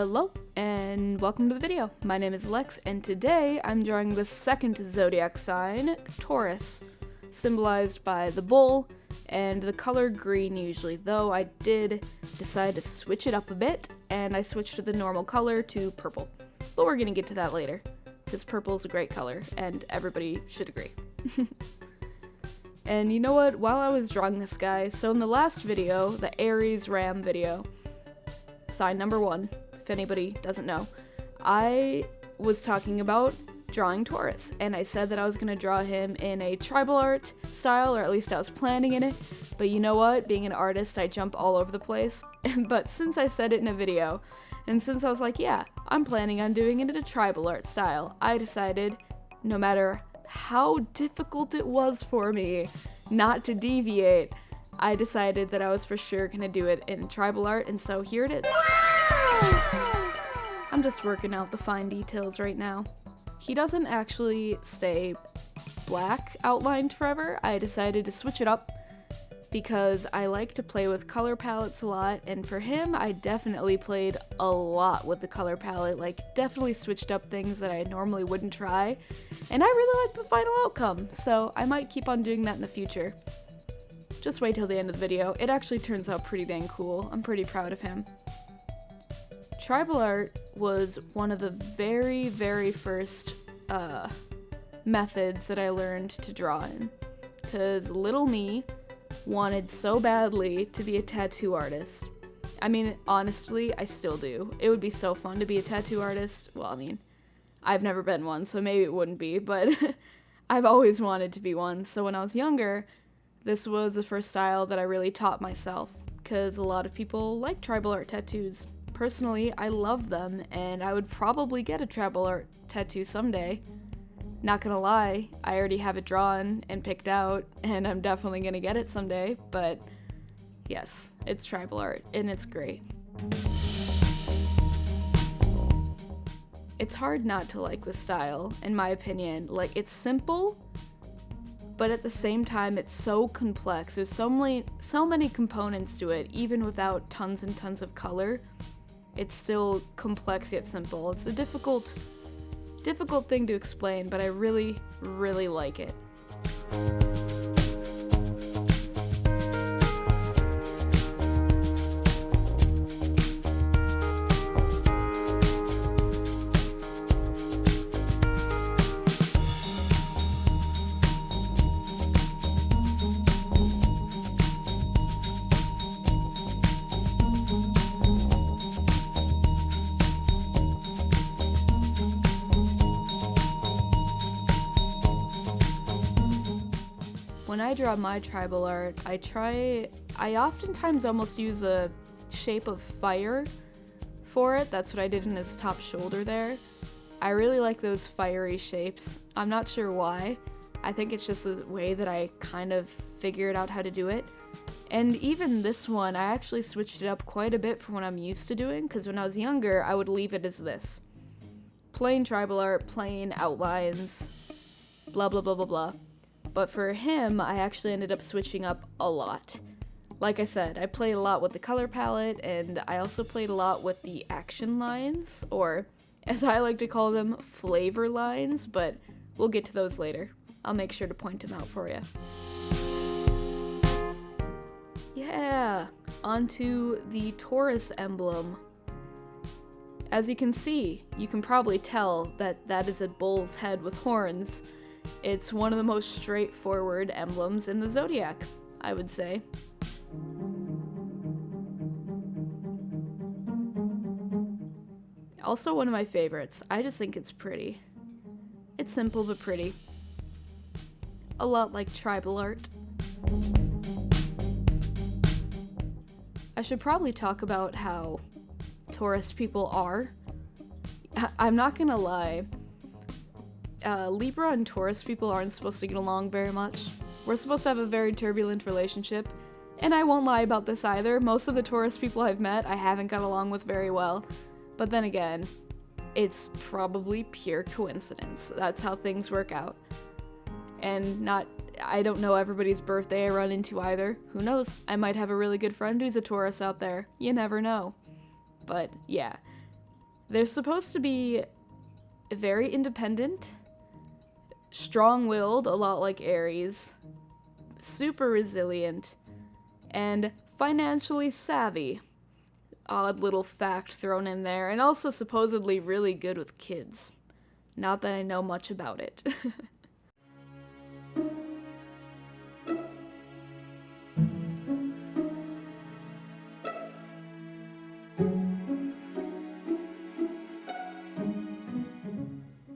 Hello, and welcome to the video. My name is Lex, and today I'm drawing the second zodiac sign, Taurus, symbolized by the bull and the color green usually, though I did decide to switch it up a bit, and I switched the normal color to purple. But we're gonna get to that later, because purple is a great color, and everybody should agree. And you know what, while I was drawing this guy, so in the last video, the Aries Ram video, sign number 1, if anybody doesn't know, I was talking about drawing Taurus, and I said that I was going to draw him in a tribal art style, or at least I was planning in it, but you know what, being an artist, I jump all over the place, but since I said it in a video, and since I was like, yeah, I'm planning on doing it in a tribal art style, I decided, no matter how difficult it was for me not to deviate, I decided that I was for sure gonna do it in tribal art, and so here it is. I'm just working out the fine details right now. He doesn't actually stay black outlined forever. I decided to switch it up because I like to play with color palettes a lot, and for him, I definitely played a lot with the color palette, like definitely switched up things that I normally wouldn't try, and I really like the final outcome, so I might keep on doing that in the future. Just wait till the end of the video. It actually turns out pretty dang cool. I'm pretty proud of him. Tribal art was one of the very, very first methods that I learned to draw in, because little me wanted so badly to be a tattoo artist. I mean, honestly, I still do. It would be so fun to be a tattoo artist. Well, I mean, I've never been one, so maybe it wouldn't be, but I've always wanted to be one. So when I was younger, this was the first style that I really taught myself, because a lot of people like tribal art tattoos. Personally, I love them, and I would probably get a tribal art tattoo someday. Not gonna lie, I already have it drawn and picked out, and I'm definitely gonna get it someday, but yes, it's tribal art, and it's great. It's hard not to like the style, in my opinion. Like, it's simple, but at the same time, it's so complex. There's so many components to it, even without tons and tons of color. It's still complex yet simple. It's a difficult thing to explain, but I really, really like it. When I draw my tribal art, I oftentimes almost use a shape of fire for it. That's what I did in his top shoulder there. I really like those fiery shapes. I'm not sure why. I think it's just a way that I kind of figured out how to do it. And even this one, I actually switched it up quite a bit from what I'm used to doing, because when I was younger, I would leave it as this. Plain tribal art, plain outlines, blah blah blah blah blah. But for him, I actually ended up switching up a lot. Like I said, I played a lot with the color palette, and I also played a lot with the action lines, or as I like to call them, flavor lines, but we'll get to those later. I'll make sure to point them out for you. Yeah, onto the Taurus emblem. As you can see, you can probably tell that that is a bull's head with horns. It's one of the most straightforward emblems in the Zodiac, I would say. Also one of my favorites. I just think it's pretty. It's simple but pretty. A lot like tribal art. I should probably talk about how Taurus people are. I'm not gonna lie. Libra and Taurus people aren't supposed to get along very much. We're supposed to have a very turbulent relationship, and I won't lie about this either. Most of the Taurus people I've met, I haven't got along with very well. But then again, it's probably pure coincidence. That's how things work out. And I don't know everybody's birthday I run into either. Who knows? I might have a really good friend who's a Taurus out there. You never know. But yeah, They're supposed to be very independent, strong-willed, a lot like Aries, super resilient, and financially savvy. Odd little fact thrown in there, and also supposedly really good with kids. Not that I know much about it.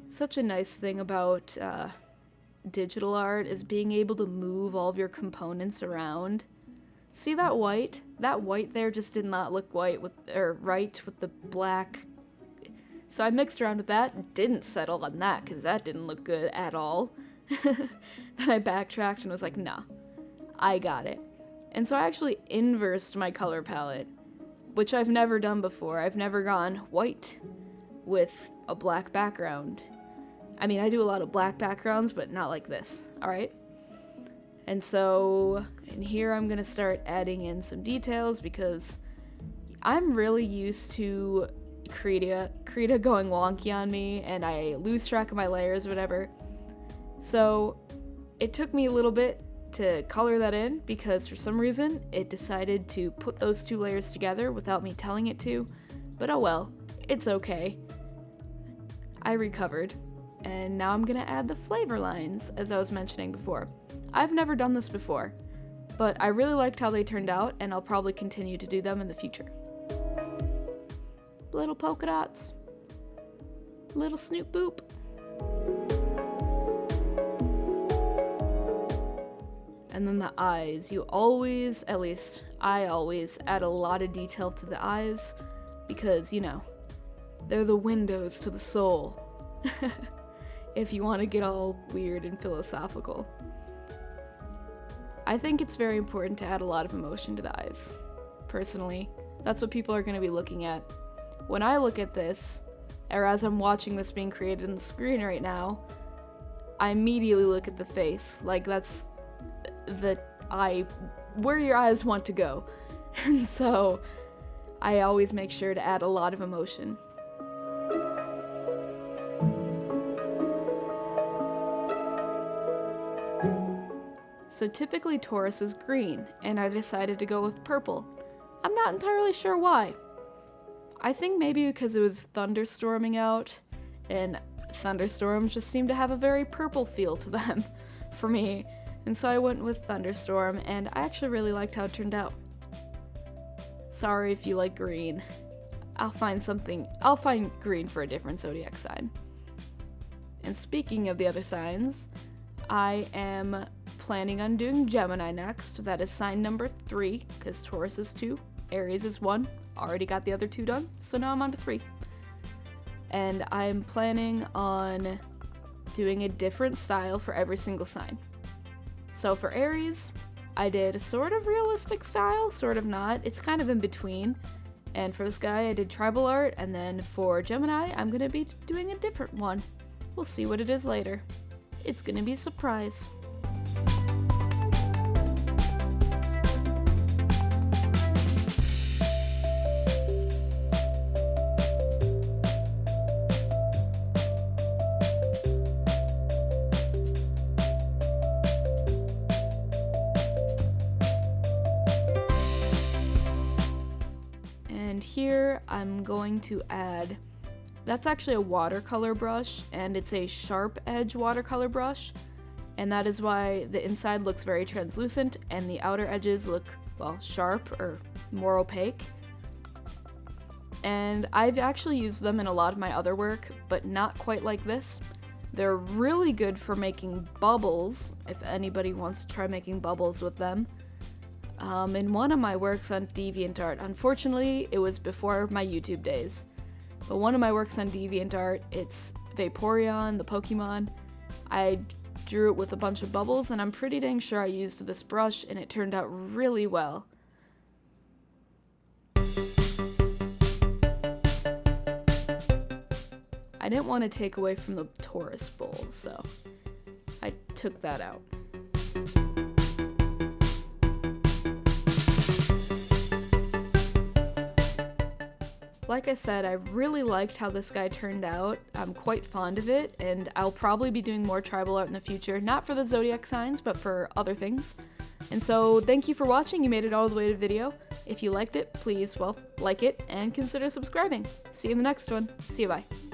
Such a nice thing about digital art is being able to move all of your components around. See that white? That white there just did not look right with the black. So I mixed around with that, didn't settle on that because that didn't look good at all. Then I backtracked and was like, nah, I got it. And so I actually inversed my color palette, which I've never done before. I've never gone white with a black background. I mean, I do a lot of black backgrounds, but not like this, alright? And so, in here I'm gonna start adding in some details because I'm really used to Krita going wonky on me, and I lose track of my layers or whatever. So, it took me a little bit to color that in because for some reason it decided to put those two layers together without me telling it to, but oh well, it's okay. I recovered. And now I'm gonna add the flavor lines, as I was mentioning before. I've never done this before, but I really liked how they turned out, and I'll probably continue to do them in the future. Little polka dots. Little snoop boop. And then the eyes. You always, at least I always, add a lot of detail to the eyes, because, you know, they're the windows to the soul. If you want to get all weird and philosophical. I think it's very important to add a lot of emotion to the eyes. Personally, that's what people are going to be looking at. When I look at this, or as I'm watching this being created on the screen right now, I immediately look at the face. Like, that's where your eyes want to go. And so, I always make sure to add a lot of emotion. So typically Taurus is green, and I decided to go with purple. I'm not entirely sure why. I think maybe because it was thunderstorming out, and thunderstorms just seem to have a very purple feel to them for me. And so I went with thunderstorm, and I actually really liked how it turned out. Sorry if you like green. I'll find green for a different zodiac sign. And speaking of the other signs, I am planning on doing Gemini next. That is sign number 3, because Taurus is 2, Aries is 1. Already got the other 2 done, so now I'm on to 3. And I'm planning on doing a different style for every single sign. So for Aries, I did a sort of realistic style, sort of not. It's kind of in between. And for this guy, I did tribal art, and then for Gemini, I'm gonna be doing a different one. We'll see what it is later. It's gonna be a surprise. And here I'm going to add, that's actually a watercolor brush, and it's a sharp edge watercolor brush, and that is why the inside looks very translucent and the outer edges look, well, sharp or more opaque. And I've actually used them in a lot of my other work, but not quite like this. They're really good for making bubbles, if anybody wants to try making bubbles with them. In one of my works on DeviantArt, unfortunately, it was before my YouTube days, but one of my works on DeviantArt, it's Vaporeon, the Pokemon. I drew it with a bunch of bubbles, and I'm pretty dang sure I used this brush, and it turned out really well. I didn't want to take away from the Taurus bowl, so I took that out. Like I said, I really liked how this guy turned out. I'm quite fond of it, and I'll probably be doing more tribal art in the future, not for the zodiac signs, but for other things. And so, thank you for watching. You made it all the way to the video. If you liked it, please, well, like it and consider subscribing. See you in the next one. See you, bye.